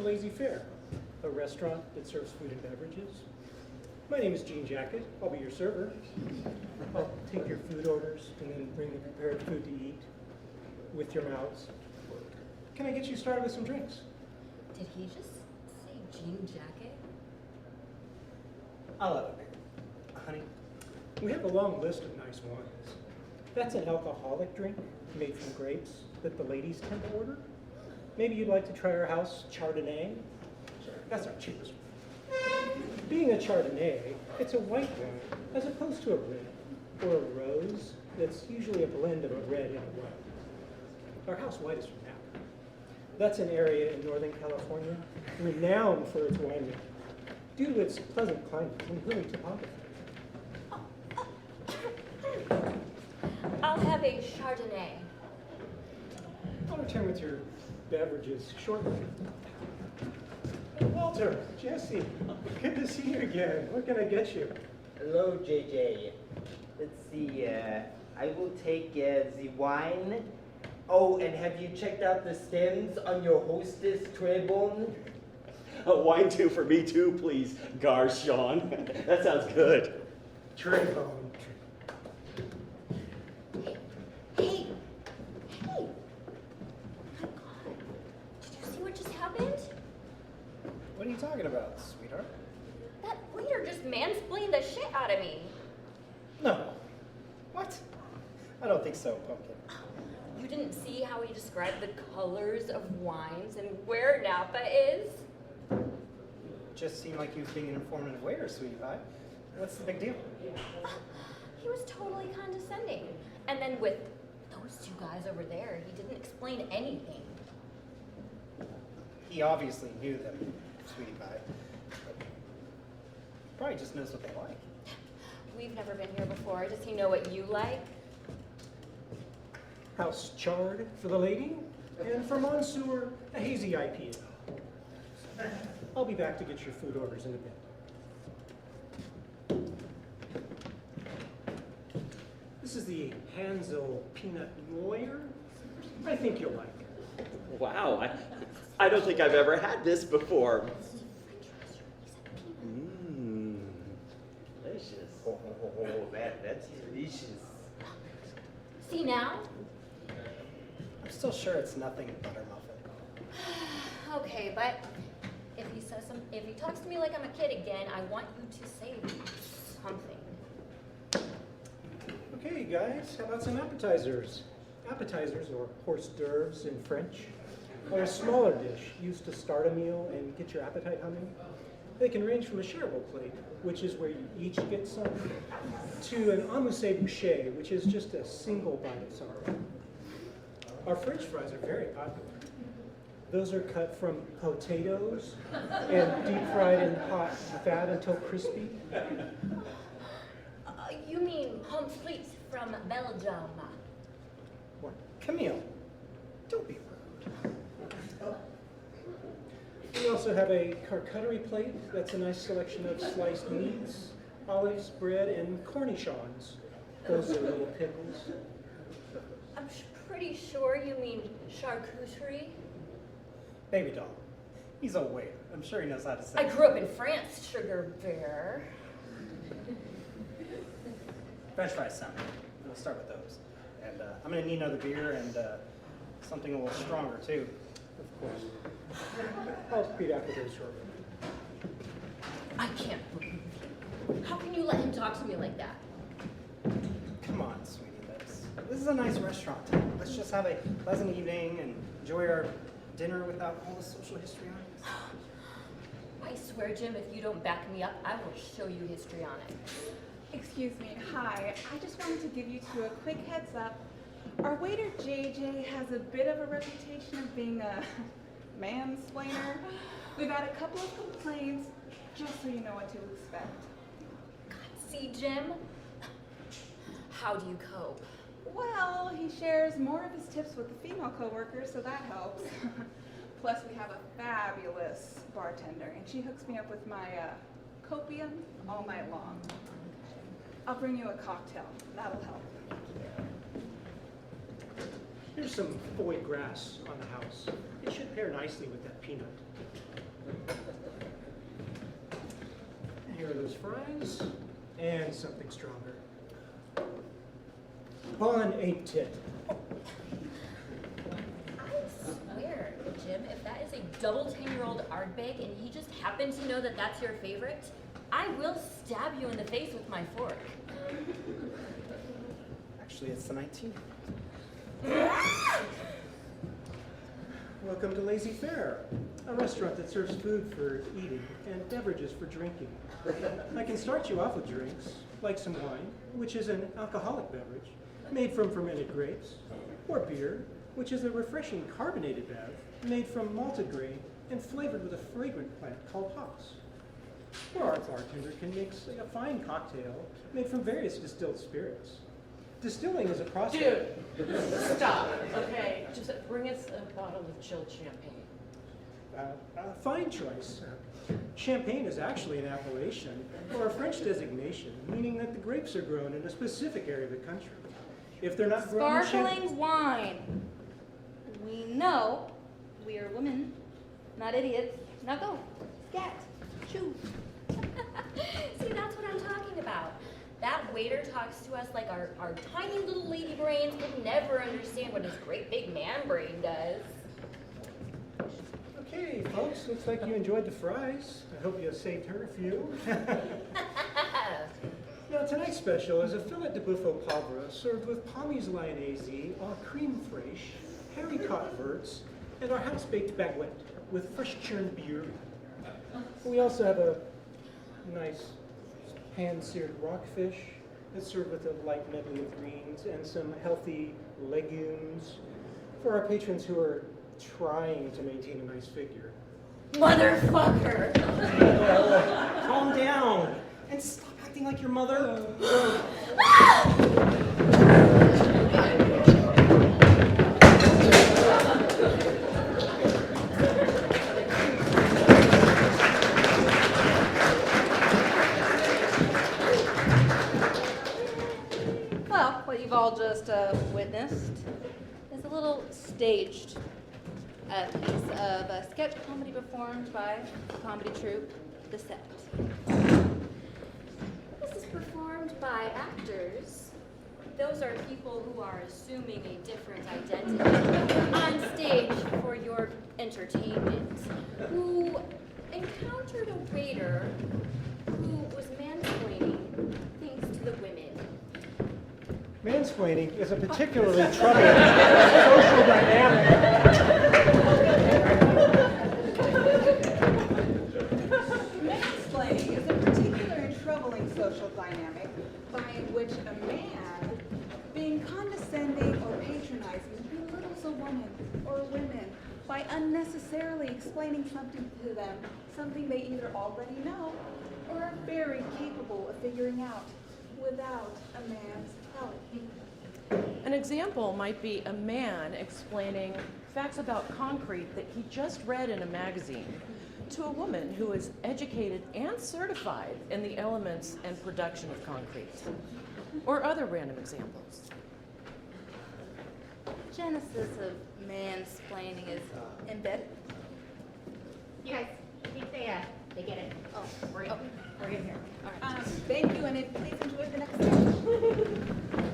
Lazy Fare, a restaurant that serves food and beverages. My name is Gene Jacket. I'll be your server. I'll take your food orders and then bring the prepared food to eat with your mouths. Can I get you started with some drinks? Did he just say Jean Jacket? I'll have a beer. Honey, we have a long list of nice wines. That's an alcoholic drink made from grapes that the ladies tend to order. Maybe you'd like to try our house Chardonnay? That's our cheapest one. Being a Chardonnay, it's a white wine as opposed to a red or a rose that's usually a blend of a red and a white. Our house white is from Napa. That's an area in Northern California renowned for its winemaking due to its pleasant climate and hilly topography. I'll have a Chardonnay. I'll return with your beverages shortly. Walter, Jesse, good to see you again. What can I get you? Hello, JJ. Let's see, I will take the wine. Oh, and have you checked out the stems on your hostess Trebon? Wine too for me too, please, Garchon. That sounds good. Trebon. Hey! My God. Did you see what just happened? What are you talking about, sweetheart? That waiter just mansplained the shit out of me. No. What? I don't think so, Pumpkin. You didn't see how he described the colors of wines and where Napa is? Just seemed like he was being an informative waiter, sweetie pie. What's the big deal? He was totally condescending. And then with those two guys over there, he didn't explain anything. He obviously knew them, sweetie pie. But probably just knows what they like. We've never been here before. Does he know what you like? House Chard for the lady, and for Monsieur, a hazy IPA. I'll be back to get your food orders in a bit. This is the Hansel Peanut Noir. I think you'll like it. Wow, I don't think I've ever had this before. Delicious. Oh, that's delicious. See now? I'm still sure it's nothing but a muffin. Okay, but if he talks to me like I'm a kid again, I want you to say something. Okay, guys, how about some appetizers? Appetizers, or hors d'oeuvres in French, are a smaller dish used to start a meal and get your appetite humming. They can range from a shareable plate, which is where you each get some, to an amuse bouche, which is just a single bite of something. Our French fries are very popular. Those are cut from potatoes and deep fried in hot fat until crispy. You mean pommes frites from Belgium? What? Camille, don't be rude. We also have a charcuterie plate. That's a nice selection of sliced meats, olives, bread, and cornichons. Those are little pickles. I'm pretty sure you mean charcuterie. Baby doll. He's a waiter. I'm sure he knows how to say I it. grew up in France, sugar bear. French fries sound good. We'll start with those. And I'm going to need another beer and something a little stronger, too. Of course. I'll repeat after those shortly. I can't believe you. How can you let him talk to me like that? Come on, sweetie. This is a nice restaurant. Let's just have a pleasant evening and enjoy our dinner without all the social history on it. I swear, Jim, if you don't back me up, I will show you history on it. Excuse me, hi. I just wanted to give you two a quick heads up. Our waiter JJ has a bit of a reputation of being a mansplainer. We've had a couple of complaints, just so you know what to expect. God, see, Jim? How do you cope? Well, he shares more of his tips with the female coworkers, so that helps. Plus, we have a fabulous bartender, and she hooks me up with my copium all night long. I'll bring you a cocktail. That'll help. Here's some foie gras on the house. It should pair nicely with that peanut. Here are those fries, and something stronger. Bon appetit. I swear, Jim, if that is a double 10-year-old Ardbeg and he just happened to know that that's your favorite, I will stab you in the face with my fork. Actually, it's the 19th. Welcome to Lazy Fare, a restaurant that serves food for eating and beverages for drinking. I can start you off with drinks, like some wine, which is an alcoholic beverage made from fermented grapes, or beer, which is a refreshing carbonated bev made from malted grain and flavored with a fragrant plant called hops. Or our bartender can mix a fine cocktail made from various distilled spirits. Distilling is a process. Dude, stop. Okay, just bring us a bottle of chilled champagne. Fine choice. Champagne is actually an appellation, or a French designation, meaning that the grapes are grown in a specific area of the country. If they're not grown in Sparkling wine. We know we are women, not idiots. Now go. Scat. Chew. See, that's what I'm talking about. That waiter talks to us like our tiny little lady brains could never understand what his great big man brain does. Okay, folks, looks like you enjoyed the fries. I hope you saved her a few. Now, tonight's special is a filet de buffo pauvre served with pommes lyonnaise, au creme fraiche, haricot verts, and our house-baked baguette with fresh churned beer. We also have a nice pan-seared rockfish that's served with a light medley of greens and some healthy legumes for our patrons who are trying to maintain a nice figure. Motherfucker! Calm down and stop acting like your mother. Well, what you've all just witnessed is a little staged piece of a sketch comedy performed by the comedy troupe, The Set. This is performed by actors. Those are people who are assuming a different identity on stage for your entertainment, who encountered a waiter who was mansplaining things to the women. Mansplaining is a particularly troubling social dynamic. Mansplaining is a particularly troubling social dynamic by which a man, being condescending or patronizing, belittles a woman or women by unnecessarily explaining something to them, something they either already know or are very capable of figuring out without a man's help. An example might be a man explaining facts about concrete that he just read in a magazine to a woman who is educated and certified in the elements and production of concrete. Or other random examples. Genesis of mansplaining is embedded. You guys, I think they get it. Oh, We're in here. All right. Thank you, and please enjoy the next session.